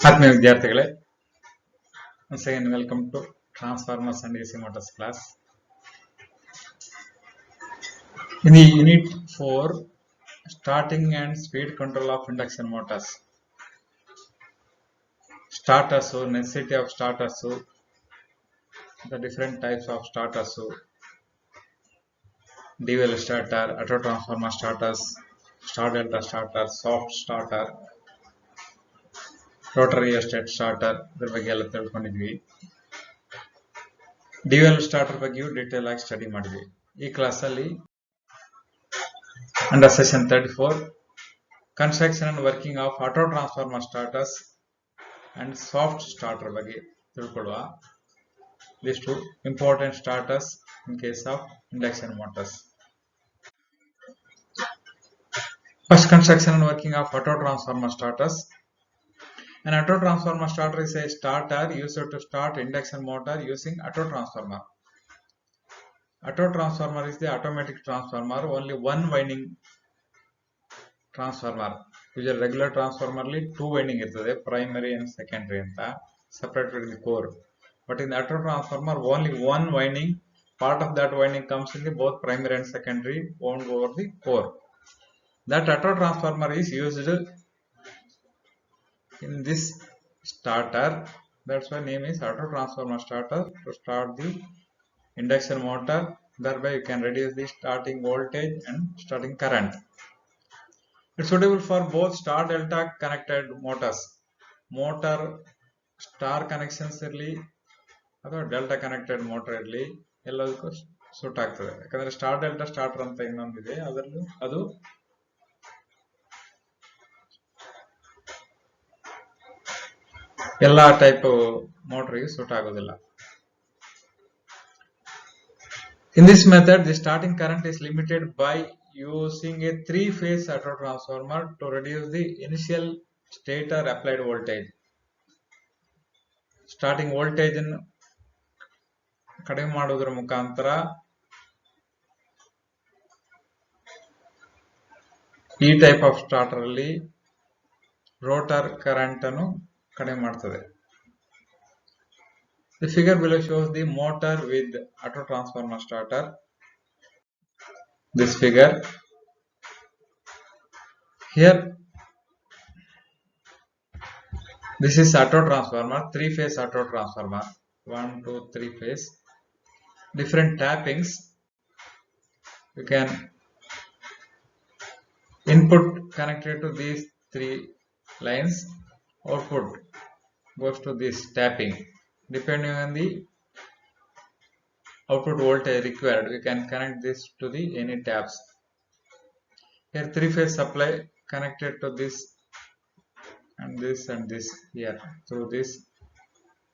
ಆತ್ಮೀಯ ವಿದ್ಯಾರ್ಥಿಗಳೇ, once again welcome to Transformers and AC Motors class. In the unit 4, starting and speed control of induction motors. Starters, necessity of starters, the different types of starters, dual starter, auto transformer starters, star delta starter, soft starter, rotary state starter, ಇದರ ಬಗ್ಗೆ ಎಲ್ಲ ತಿಳ್ಕೊಂಡಿದ್ವಿ. Dual starter ಬಗ್ಗೆಯೂ detail ಆಗಿ study ಮಾಡಿದ್ವಿ. ಈ class ಅಲ್ಲಿ under session 34 construction and working of auto transformer starters and soft starter ಬಗ್ಗೆ ತಿಳ್ಕೊಳ್ಳುವ. These two important starters in case of induction motors. First, construction and working of auto transformer starters. An auto transformer starter is a starter used to start induction motor using auto transformer. Auto transformer is the automatic transformer, only one winding transformer. Usually regular transformer li two winding irtade, primary and secondary anta separated in the core. But in the auto transformer only one winding, part of that winding comes in the both primary and secondary wound over the core. That auto transformer is used in this starter. That's why name is auto transformer starter, to start the induction motor. Thereby you can reduce the starting voltage and starting current. It's suitable for both star delta connected motors. Motor star connections ಇರಲಿ ಅಥವಾ delta connected motor ಇರಲಿ ಎಲ್ಲದಕ್ಕೂ suit ಆಗ್ತದೆ. ಯಾಕಂದ್ರೆ star delta starter ಅಂತ ಇನ್ನೊಂದಿದೆ, ಅದರಲ್ಲೂ ಅದು ಎಲ್ಲಾ ಟೈಪ್ ಮೋಟರ್ಗೆ ಸೂಟ್ ಆಗೋದಿಲ್ಲ. In this method, the starting current is limited by using a three-phase auto transformer to reduce the initial stator applied voltage. Starting voltage ಅನ್ನು ಕಡಿಮೆ ಮಾಡೋದ್ರ ಮುಖಾಂತರ ಈ ಟೈಪ್ ಆಫ್ ಸ್ಟಾರ್ಟರ್ ಅಲ್ಲಿ ರೋಟರ್ ಕರೆಂಟ್ ಅನ್ನು ಕಡಿಮೆ ಮಾಡ್ತದೆ. The figure below shows the motor with auto transformer starter. This figure here, this is auto transformer, three-phase auto transformer, 1, 2, 3 phase. Different tappings. You can input connected to these three lines, output goes to this tapping. Depending on the output voltage required, we can connect this to the any taps. Here three-phase supply connected to this and this here through this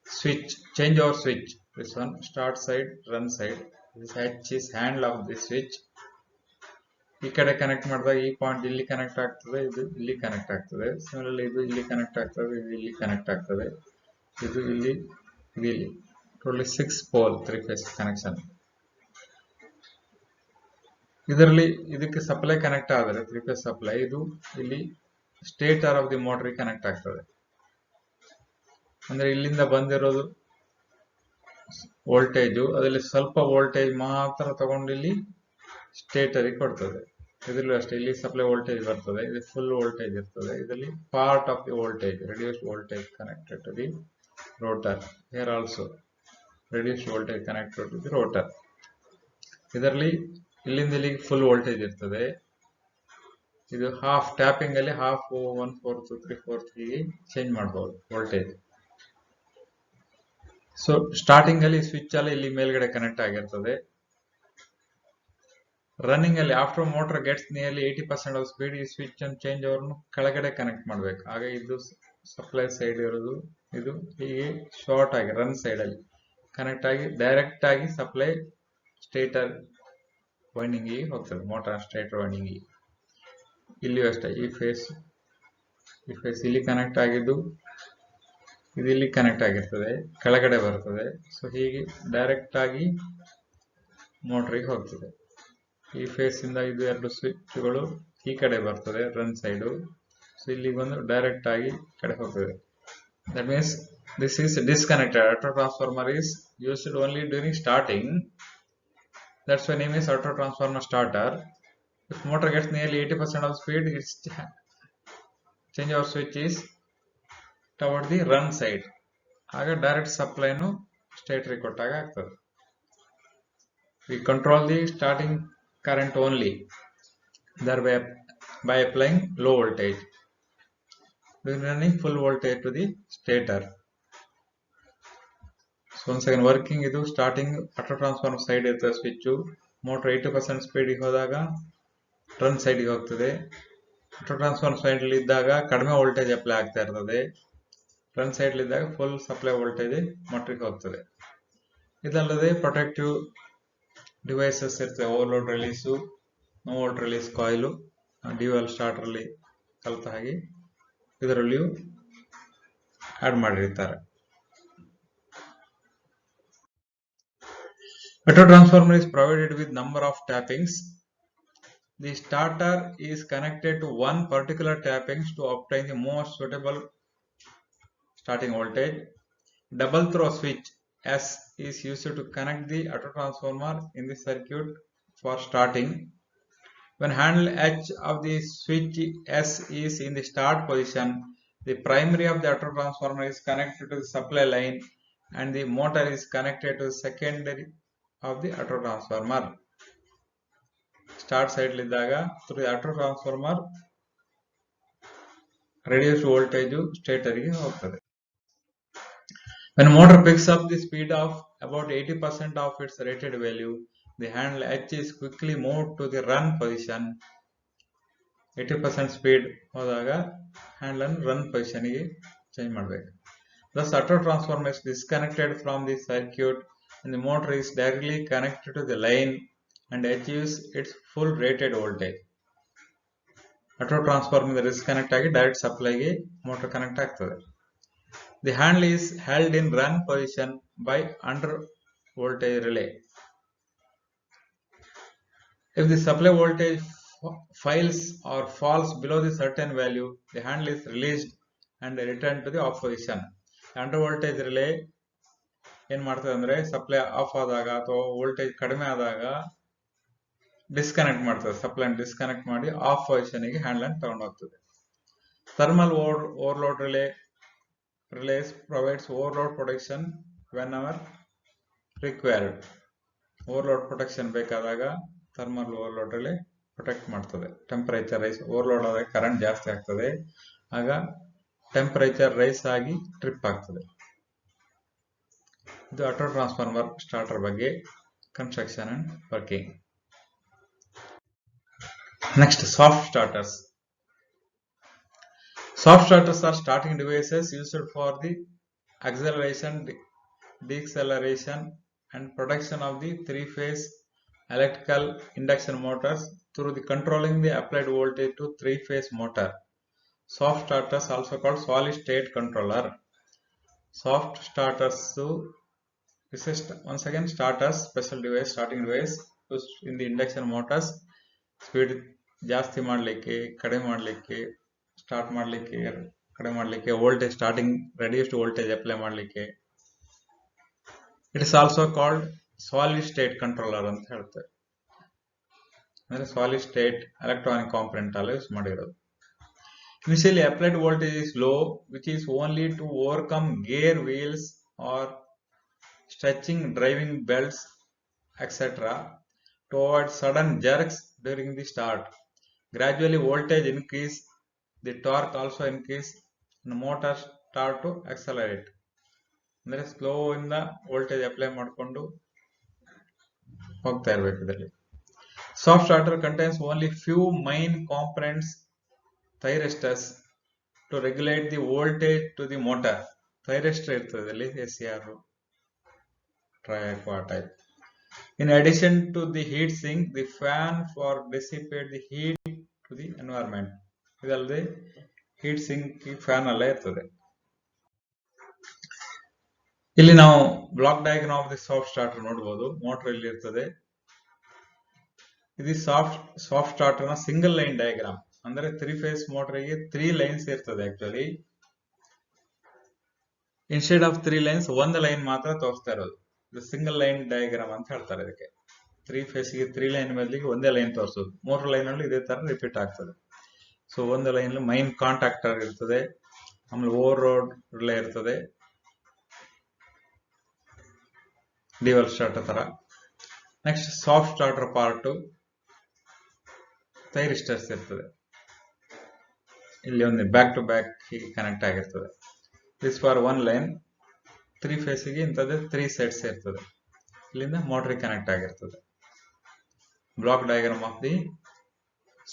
switch, changeover switch. This one start side, run side. This H is handle of this switch. ಈ ಕಡೆ connect ಮಾಡಿದಾಗ ಈ point ಇಲ್ಲಿ connect ಆಗ್ತದೆ, ಇದು ಇಲ್ಲಿ connect ಆಗ್ತದೆ. Similarly ಇದು ಇಲ್ಲಿ ಕನೆಕ್ಟ್ ಆಗ್ತದೆ, ಇದು ಇಲ್ಲಿ ಕನೆಕ್ಟ್ ಆಗ್ತದೆ, ಇದು ಇಲ್ಲಿ, ಇದು ಇಲ್ಲಿ. Totally 6 pole 3-phase connection. ಇದರಲ್ಲಿ ಇದಕ್ಕೆ ಸಪ್ಲೈ ಕನೆಕ್ಟ್ ಆದರೆ 3-phase ಸಪ್ಲೈ, ಇದು ಇಲ್ಲಿ stator of the motor connect ಆಗ್ತದೆ. ಅಂದ್ರೆ ಇಲ್ಲಿಂದ ಬಂದಿರೋದು ವೋಲ್ಟೇಜು, ಅದರಲ್ಲಿ ಸ್ವಲ್ಪ ವೋಲ್ಟೇಜ್ ಮಾತ್ರ ತಗೊಂಡು ಇಲ್ಲಿ ಸ್ಟೇಟರ್ ಕೊಡ್ತದೆ. ಇದರಲ್ಲೂ ಅಷ್ಟೇ, ಇಲ್ಲಿ ಸಪ್ಲೈ ವೋಲ್ಟೇಜ್ ಬರ್ತದೆ, ಇದು ಫುಲ್ ವೋಲ್ಟೇಜ್ ಇರ್ತದೆ. ಇದರಲ್ಲಿ part of the voltage, reduced voltage connected to the rotor. Here also reduced voltage connected to the rotor. ಇದರಲ್ಲಿ ಇಲ್ಲಿಂದ ಇಲ್ಲಿಗೆ ಫುಲ್ ವೋಲ್ಟೇಜ್ ಇರ್ತದೆ. ಇದು ಹಾಫ್ ಟ್ಯಾಪಿಂಗ್ ಅಲ್ಲಿ ಹಾಫ್ 1/4 3/4 ಹೀಗೆ ಚೇಂಜ್ ಮಾಡಬಹುದು ವೋಲ್ಟೇಜ್. ಸೊ ಸ್ಟಾರ್ಟಿಂಗ್ ಅಲ್ಲಿ ಸ್ವಿಚ್ ಅಲ್ಲಿ ಇಲ್ಲಿ ಮೇಲ್ಗಡೆ ಕನೆಕ್ಟ್ ಆಗಿರ್ತದೆ. ರನ್ನಿಂಗ್ ಅಲ್ಲಿ after motor gets nearly 80% of speed, ಈ ಸ್ವಿಚ್ ಅನ್ನು ಚೇಂಜ್ ಓವರ್ ಕೆಳಗಡೆ ಕನೆಕ್ಟ್ ಮಾಡಬೇಕು. ಆಗ ಇದು ಸಪ್ಲೈ ಸೈಡ್ ಇರೋದು, ಇದು ಹೀಗೆ ಶಾರ್ಟ್ ಆಗಿ ರನ್ ಸೈಡ್ ಅಲ್ಲಿ ಕನೆಕ್ಟ್ ಆಗಿ ಡೈರೆಕ್ಟ್ ಆಗಿ ಸಪ್ಲೈ ಸ್ಟೇಟರ್ ವೈಂಡಿಂಗ್ ಗೆ ಹೋಗ್ತದೆ, ಮೋಟಾರ್ ಸ್ಟೇಟರ್ ವೈಂಡಿಂಗ್ ಗೆ. ಇಲ್ಲಿಯೂ ಅಷ್ಟೇ, ಈ ಫೇಸ್ ಇಲ್ಲಿ ಕನೆಕ್ಟ್ ಆಗಿದ್ದು, ಇದು ಇಲ್ಲಿ ಕನೆಕ್ಟ್ ಆಗಿರ್ತದೆ, ಕೆಳಗಡೆ ಬರ್ತದೆ. ಸೊ ಹೀಗೆ ಡೈರೆಕ್ಟ್ ಆಗಿ ಮೋಟರ್ಗೆ ಹೋಗ್ತದೆ. ಈ ಫೇಸ್ ಇಂದ ಇದು ಎರಡು ಸ್ವಿಚ್ಗಳು ಈ ಕಡೆ ಬರ್ತದೆ ರನ್ ಸೈಡು. ಸೊ ಇಲ್ಲಿ ಬಂದು ಡೈರೆಕ್ಟ್ ಆಗಿ ಕಡೆ ಹೋಗ್ತದೆ. That means this is disconnected. Auto transformer is used only during starting. That's why name is auto transformer starter. If motor gets nearly 80% of speed, its changeover switch is toward the run side. ಆಗ direct ಸಪ್ಲೈನು ಸ್ಟೇಟರಿಗೆ ಕೊಟ್ಟಾಗ ಆಗ್ತದೆ. We control the starting current only, thereby by applying low voltage. We are running full voltage to the stator. So once again working ಇದು starting auto transformer side ಇರ್ತದೆ switch. Motor 80% ಸ್ಪೀಡಿಗೆ ಹೋದಾಗ run ಸೈಡ್ಗೆ ಹೋಗ್ತದೆ. Auto transformer side ಇದ್ದಾಗ ಕಡಿಮೆ voltage apply ಆಗ್ತಾ ಇರ್ತದೆ. Run side ಇದ್ದಾಗ ಫುಲ್ ಸಪ್ಲೈ ವೋಲ್ಟೇಜ್ ಮೋಟರ್ಗೆ ಹೋಗ್ತದೆ. ಇದಲ್ಲದೆ ಪ್ರೊಟೆಕ್ಟಿವ್ ಡಿವೈಸಸ್ ಇರ್ತವೆ. Overload release, no volt release coil, dual starter ಅಲ್ಲಿ ಕಲಿತ ಹಾಗೆ ಇದರಲ್ಲಿಯೂ ಆಡ್ ಮಾಡಿರ್ತಾರೆ. Auto transformer is provided with number of tappings. The starter is connected to one particular tappings to obtain the most suitable starting voltage. Double throw switch S is used to connect the auto transformer in the circuit for starting. When handle H of the switch S is in the start position, the primary of the auto transformer is connected to the supply line and the motor is connected to the secondary of the auto transformer. Start side ಇದ್ದಾಗ through the auto transformer reduced voltage stator ಗೆ ಹೋಗ್ತದೆ. When motor picks up the speed of about 80% of its rated value, the handle H is quickly moved to the run position. 80% speed ಹೋದಾಗ handle ಅನ್ನು run position ಗೆ change ಮಾಡಬೇಕು. Thus auto transformer is disconnected from the circuit and the motor is directly connected to the line and achieves its full rated voltage. Auto transformer disconnect ಆಗಿ direct supply ಗೆ motor connect ಆಗ್ತದೆ. The handle is held in run position by under voltage relay. If the supply voltage fails or falls below the certain value, the handle is released and returned to the off position. Under voltage relay ಏನ್ ಮಾಡ್ತದೆ ಅಂದ್ರೆ supply of ಆದಾಗ ಅಥವಾ voltage ಕಡಿಮೆ ಆದಾಗ disconnect ಮಾಡ್ತದೆ. Supply disconnect ಮಾಡಿ of position ಗೆ ಹ್ಯಾಂಡಲ್ ಅನ್ನು ತಗೊಂಡು ಹೋಗ್ತದೆ. Thermal overload relays provides overload protection whenever required. Overload protection ಬೇಕಾದಾಗ ಥರ್ಮಲ್ ಓವರ್ಲೋಡ್ ರಿಲೇ ಪ್ರೊಟೆಕ್ಟ್ ಮಾಡ್ತದೆ. ಟೆಂಪರೇಚರ್ ರೈಸ್ ಓವರ್ಲೋಡ್ ಆದಾಗ ಕರೆಂಟ್ ಜಾಸ್ತಿ ಆಗ್ತದೆ, ಆಗ ಟೆಂಪರೇಚರ್ ರೈಸ್ ಆಗಿ ಟ್ರಿಪ್ ಆಗ್ತದೆ. ಇದು ಆಟೋ ಟ್ರಾನ್ಸ್ಫಾರ್ಮರ್ ಸ್ಟಾರ್ಟರ್ ಬಗ್ಗೆ construction and working. Next soft starters. Soft starters are starting devices used for the acceleration, deceleration and protection of the three-phase electrical induction motors through the controlling the applied voltage to three-phase motor. Soft starters also called solid state controller. Soft starters once again starters, special device, starting device used in the induction motors. Speed ಜಾಸ್ತಿ ಮಾಡಲಿಕ್ಕೆ, ಕಡಿಮೆ ಮಾಡಲಿಕ್ಕೆ, start ಮಾಡಲಿಕ್ಕೆ, ಕಡಿಮೆ ಮಾಡಲಿಕ್ಕೆ, voltage starting reduced voltage apply ಮಾಡಲಿಕ್ಕೆ. It is also called solid state controller ಅಂತ ಹೇಳ್ತೇವೆ. ಅಂದ್ರೆ ಸಾಲಿಡ್ ಸ್ಟೇಟ್ ಎಲೆಕ್ಟ್ರಾನಿಕ್ ಕಾಂಪೊನೆಂಟ್ ಅಲ್ಲ ಯೂಸ್ ಮಾಡಿರೋದು. Initially applied voltage is low, which is only to overcome gear wheels or stretching driving belts, etc. to avoid sudden jerks during the start. Gradually voltage increase, the torque also increase, and motor start to accelerate. ಅಂದ್ರೆ slow ಇಂದ voltage apply ಮಾಡಿಕೊಂಡು ಹೋಗ್ತಾ ಇರಬೇಕು ಇದರಲ್ಲಿ. Soft starter contains only few main components, thyristors to regulate the voltage to the motor. Thyristor ಇರ್ತದೆ ಅಲ್ಲಿ, SCR, triac type. In addition to the heat sink, the fan for dissipate the heat to the environment. ಇದಲ್ಲದೆ heat sink fan ಅಲ್ಲೇ ಇರ್ತದೆ. ಇಲ್ಲಿ ನಾವು block diagram of the soft starter ನೋಡಬಹುದು. Motor ಇಲ್ಲಿ ಇರ್ತದೆ. ಇದು ಸಾಫ್ಟ್ ಸ್ಟಾರ್ಟರ್ ನ ಸಿಂಗಲ್ ಲೈನ್ ಡಯಾಗ್ರಾಮ್. ಅಂದ್ರೆ 3 ಫೇಸ್ ಮೋಟರ್ ಗೆ 3 ಲೈನ್ಸ್ ಇರ್ತದೆ. ಆಕ್ಚುಲಿ ಇನ್ಸ್ಟೆಡ್ ಆಫ್ 3 ಲೈನ್ಸ್ ಒಂದು ಲೈನ್ ಮಾತ್ರ ತೋರಿಸ್ತಾ ಇರೋದು. ಇದು ಸಿಂಗಲ್ ಲೈನ್ ಡಯಾಗ್ರಾಮ್ ಅಂತ ಹೇಳ್ತಾರೆ ಇದಕ್ಕೆ. 3 ಫೇಸ್ಗೆ 3 ಲೈನ್ ಬದಲಿಗೆ ಒಂದೇ ಲೈನ್ ತೋರಿಸೋದು. 3 ಲೈನ್ ಅಲ್ಲಿ ಇದೇ ತರ ರಿಪೀಟ್ ಆಗ್ತದೆ. ಸೊ ಒಂದು ಲೈನ್ ಮೈನ್ ಕಾಂಟ್ಯಾಕ್ಟರ್ ಇರ್ತದೆ, ಆಮೇಲೆ ಓವರ್ ರೋಡ್ ರಿಲೇ ಇರ್ತದೆ, ಡಿವಲ್ ಸ್ಟಾರ್ಟರ್ ತರ. Next soft starter part thyristors ಇರ್ತದೆ. ಇಲ್ಲಿ ಒಂದು ಬ್ಯಾಕ್ ಟು ಬ್ಯಾಕ್ ಹೀಗೆ ಕನೆಕ್ಟ್ ಆಗಿರ್ತದೆ. This for one line. 3 ಫೇಸಿಗೆ ಇಂಥದ್ದು 3 ಸೆಟ್ಸ್ ಇರ್ತದೆ. ಇಲ್ಲಿಂದ ಮೋಟರ್ ಕನೆಕ್ಟ್ ಆಗಿರ್ತದೆ. Block diagram of the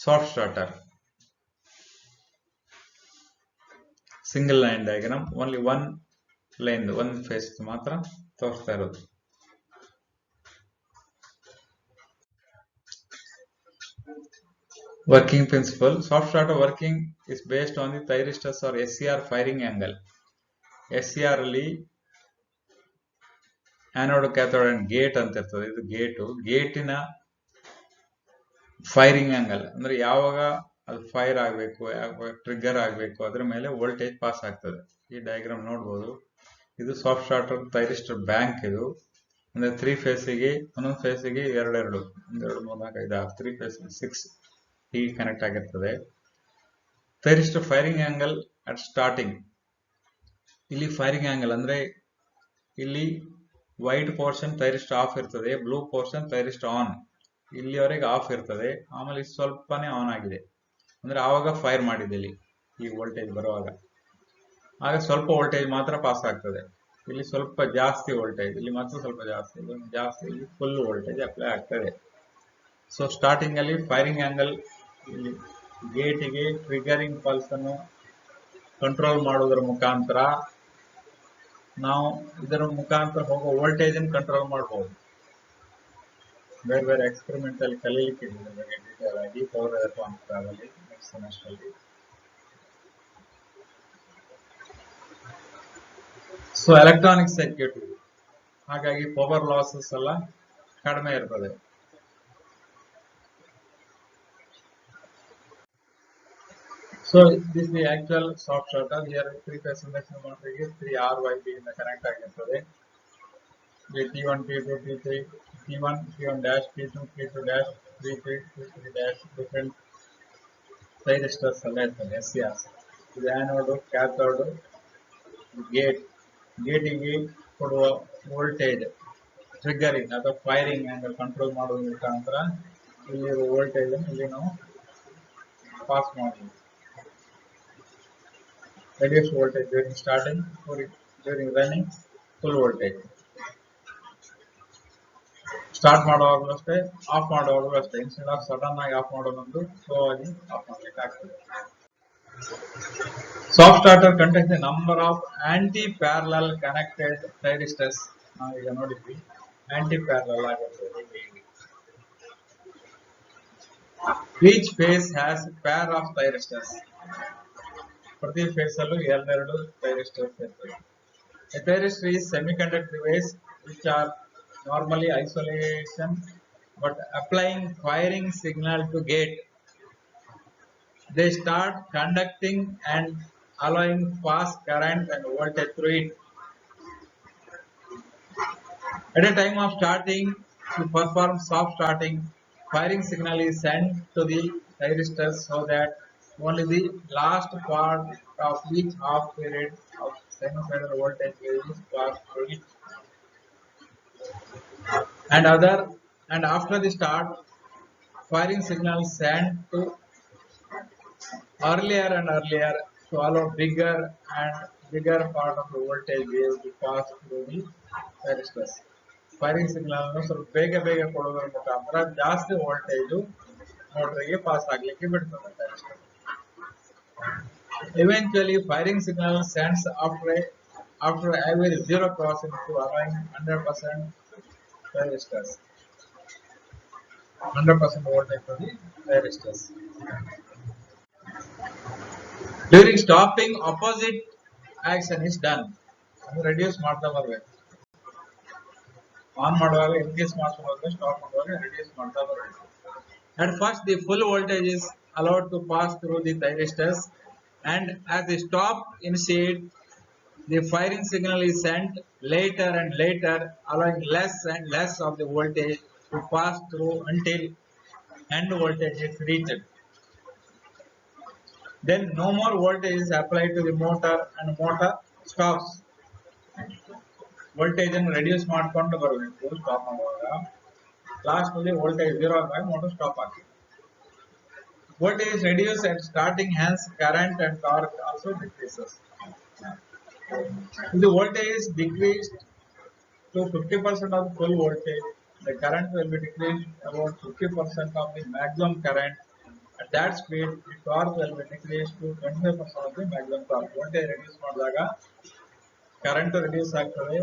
soft starter. Single line diagram, only one line ಒಂದು ಫೇಸ್ ಮಾತ್ರ ತೋರಿಸ್ತಾ ಇರೋದು. Working principle. Soft starter working is based on the thyristors or SCR firing angle. SCR ಅಲ್ಲಿ anode cathode and gate ಅಂತ ಇರ್ತದೆ. ಇದು ಗೇಟಿನ firing angle ಅಂದ್ರೆ ಯಾವಾಗ ಅದು ಫೈರ್ ಆಗಬೇಕು, ಯಾವಾಗ ಟ್ರಿಗರ್ ಆಗಬೇಕು, ಅದ್ರ ಮೇಲೆ ವೋಲ್ಟೇಜ್ ಪಾಸ್ ಆಗ್ತದೆ. ಈ ಡಯಾಗ್ರಾಮ್ ನೋಡ್ಬೋದು. ಇದು ಸಾಫ್ಟ್ ಸ್ಟಾರ್ಟರ್ ಥೈರಿಸ್ಟರ್ ಬ್ಯಾಂಕ್. ಇದು ಅಂದ್ರೆ 3 ಫೇಸಿಗೆ ಒಂದೊಂದು ಫೇಸಿಗೆ 2 1 3 4 5 6 3 ಫೇಸಿಗೆ 6 ಹೀಗೆ ಕನೆಕ್ಟ್ ಆಗಿರ್ತದೆ. Thyristor firing angle at starting. ಇಲ್ಲಿ ಫೈರಿಂಗ್ ಆಂಗಲ್ ಅಂದ್ರೆ ಇಲ್ಲಿ ವೈಟ್ ಪೋರ್ಷನ್ ಥೈರಿಸ್ಟರ್ ಆಫ್ ಇರ್ತದೆ, ಬ್ಲೂ ಪೋರ್ಷನ್ ಥೈರಿಸ್ಟರ್ ಆನ್. ಇಲ್ಲಿವರೆಗೆ ಆಫ್ ಇರ್ತದೆ, ಆಮೇಲೆ ಸ್ವಲ್ಪನೇ ಆನ್ ಆಗಿದೆ ಅಂದ್ರೆ ಆವಾಗ ಫೈರ್ ಮಾಡಿದೆ. ಇಲ್ಲಿ ಈ ವೋಲ್ಟೇಜ್ ಬರುವಾಗ ಆಗ ಸ್ವಲ್ಪ ವೋಲ್ಟೇಜ್ ಮಾತ್ರ ಪಾಸ್ ಆಗ್ತದೆ. ಇಲ್ಲಿ ಸ್ವಲ್ಪ ಜಾಸ್ತಿ ವೋಲ್ಟೇಜ್, ಇಲ್ಲಿ ಮಾತ್ರ ಸ್ವಲ್ಪ ಜಾಸ್ತಿ, ಇಲ್ಲಿ ಫುಲ್ ವೋಲ್ಟೇಜ್ ಅಪ್ಲೈ ಆಗ್ತದೆ. ಸೊ ಸ್ಟಾರ್ಟಿಂಗ್ ಅಲ್ಲಿ ಫೈರಿಂಗ್ ಆಂಗಲ್ ಇಲ್ಲಿ ಗೇಟಿಗೆ ಟ್ರಿಗರಿಂಗ್ ಪಲ್ಸ್ ಅನ್ನು ಕಂಟ್ರೋಲ್ ಮಾಡೋದ್ರ ಮುಖಾಂತರ ನಾವು ಇದರ ಮುಖಾಂತರ ಹೋಗೋ ವೋಲ್ಟೇಜ್ ಅನ್ನು ಕಂಟ್ರೋಲ್ ಮಾಡಬಹುದು. ಬೇರೆ ಬೇರೆ ಎಕ್ಸ್ಪೆರಿಮೆಂಟ್ ಅಲ್ಲಿ ಕಲೀಲಿಕ್ಕೆ ಡೀಟೇಲ್ ಆಗಿ ಪವರ್ ಎಲೆಕ್ಟ್ರಾನಿಕ್ಸ್ ಆಗಲಿ ನೆಕ್ಸ್ಟ್ ಸೆಮಿಸ್ಟರ್ ಅಲ್ಲಿ. ಸೊ ಎಲೆಕ್ಟ್ರಾನಿಕ್ ಸರ್ಕ್ಯೂಟ್, ಹಾಗಾಗಿ ಪವರ್ ಲಾಸಸ್ ಎಲ್ಲ ಕಡಿಮೆ ಇರ್ತದೆ. So this is the actual soft starter. Here 3 phase induction motor is 3 RYB in the connect ಆಗಿರ್ತದೆ. T1, T2, T3, T1, T1 dash, T2, T2 dash, T3, T3 dash different ಥೈರಿಸ್ಟರ್ಸ್ ಎಲ್ಲ ಇರ್ತದೆ. SCRs. ಇದು anode, cathode, ಗೇಟಿಗೆ ಕೊಡುವ voltage triggering ಅಥವಾ firing angle control ಮಾಡುವ ಮುಖಾಂತರ ಇಲ್ಲಿರುವ voltage ಇಲ್ಲಿ ನಾವು ಪಾಸ್ ಮಾಡಬಹುದು. Reduce voltage during starting, during running, full voltage. Start ಮಾಡುವಾಗಲೂ ಅಷ್ಟೇ, ಆಫ್ ಮಾಡುವಾಗಲೂ ಅಷ್ಟೇ. ಇನ್ಸ್ಟೆಡ್ ಆಫ್ ಸಡನ್ ಆಗಿ ಆಫ್ ಮಾಡೋದೊಂದು ಸ್ಲೋ ಆಗಿ ಆಫ್ ಮಾಡಬೇಕಾಗ್ತದೆ. Soft starter contains the number of anti parallel connected thyristors. ನಾವೀಗ ನೋಡಿದ್ವಿ ಆಂಟಿ ಪ್ಯಾರಲಲ್ ಆಗಿರ್ತದೆ. Each phase has pair of thyristors. ಪ್ರತಿ ಫೇಸ್ ಅಲ್ಲೂ 2 ಥೈರಿಸ್ಟರ್ಸ್ ಇರ್ತವೆ. A thyristor is semiconductor device which are normally isolation but applying firing signal to gate. They start conducting and allowing fast current and voltage through it. At a time of starting, to perform soft starting, firing signal is sent to the thyristor so that only the last part of each half period of sinusoidal voltage wave is passed through it. And after the start, firing signal sent to earlier and earlier to allow bigger and bigger part of the voltage wave to pass through the thyristors. Firing signal ಅನ್ನು ಸ್ವಲ್ಪ ಬೇಗ ಕೊಡೋದ್ರ ಮುಖಾಂತರ ಜಾಸ್ತಿ voltage ಮೋಟರ್ಗೆ pass ಆಗ್ಲಿಕ್ಕೆ ಬಿಡ್ತದೆ. Eventually, firing signal sends after average zero crossing to allowing 100% thyristors. 100% voltage to the thyristors. During stopping, opposite action is done. Reduce ಮಾಡ್ತಾ ಬರಬೇಕು. ಆನ್ ಮಾಡುವಾಗ ಇನ್ಕ್ರೀಸ್ ಮಾಡ್ತಾ ಸ್ಟಾಪ್ ಮಾಡುವಾಗ ರಿಡ್ಯೂಸ್ ಮಾಡ್ತಾ ಬರಬೇಕು. At first, the full voltage is allowed to pass through the thyristors, and as the stop initiate, the firing signal is sent later and later, allowing less and less of the voltage to pass through until end voltage is reached. Then no more voltage is applied to the motor and motor stops. Voltage and reduce ಮಾಡ್ಕೊಂಡು ಬರಬೇಕು stop ಮಾಡುವಾಗ last ಅಲ್ಲಿ voltage 0 ಆದಾಗ motor stop ಆಗ್ತದೆ. Voltage is reduced at starting, hence current and torque also decreases. If the voltage is decreased to 50% of full voltage, the current will be decreased about 50% of the maximum current. At that speed, the torque will be decreased to 25% of the maximum torque. Voltage reduce ಮಾಡಿದಾಗ current reduce ಆಗ್ತದೆ,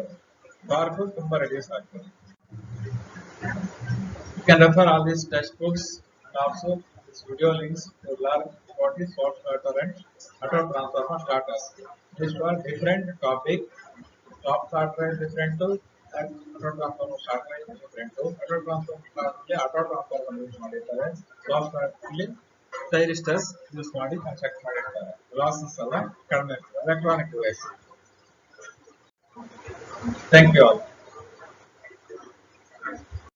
torque ತುಂಬಾ reduce ಆಗ್ತದೆ. You can refer all these textbooks and also these video links to learn what is short starter and auto transformer starters. These were different topic. Short starter is different to and auto transformer starter is different to. Auto transformer starter auto transformer use ಮಾಡಿರ್ತಾರೆ. Short starter ಥೈರಿಸ್ಟರ್ಸ್ use ಮಾಡಿ construct ಮಾಡಿರ್ತಾರೆ. Losses ಎಲ್ಲ ಕಡಿಮೆ ಇರ್ತದೆ. Electronic device. Thank you all.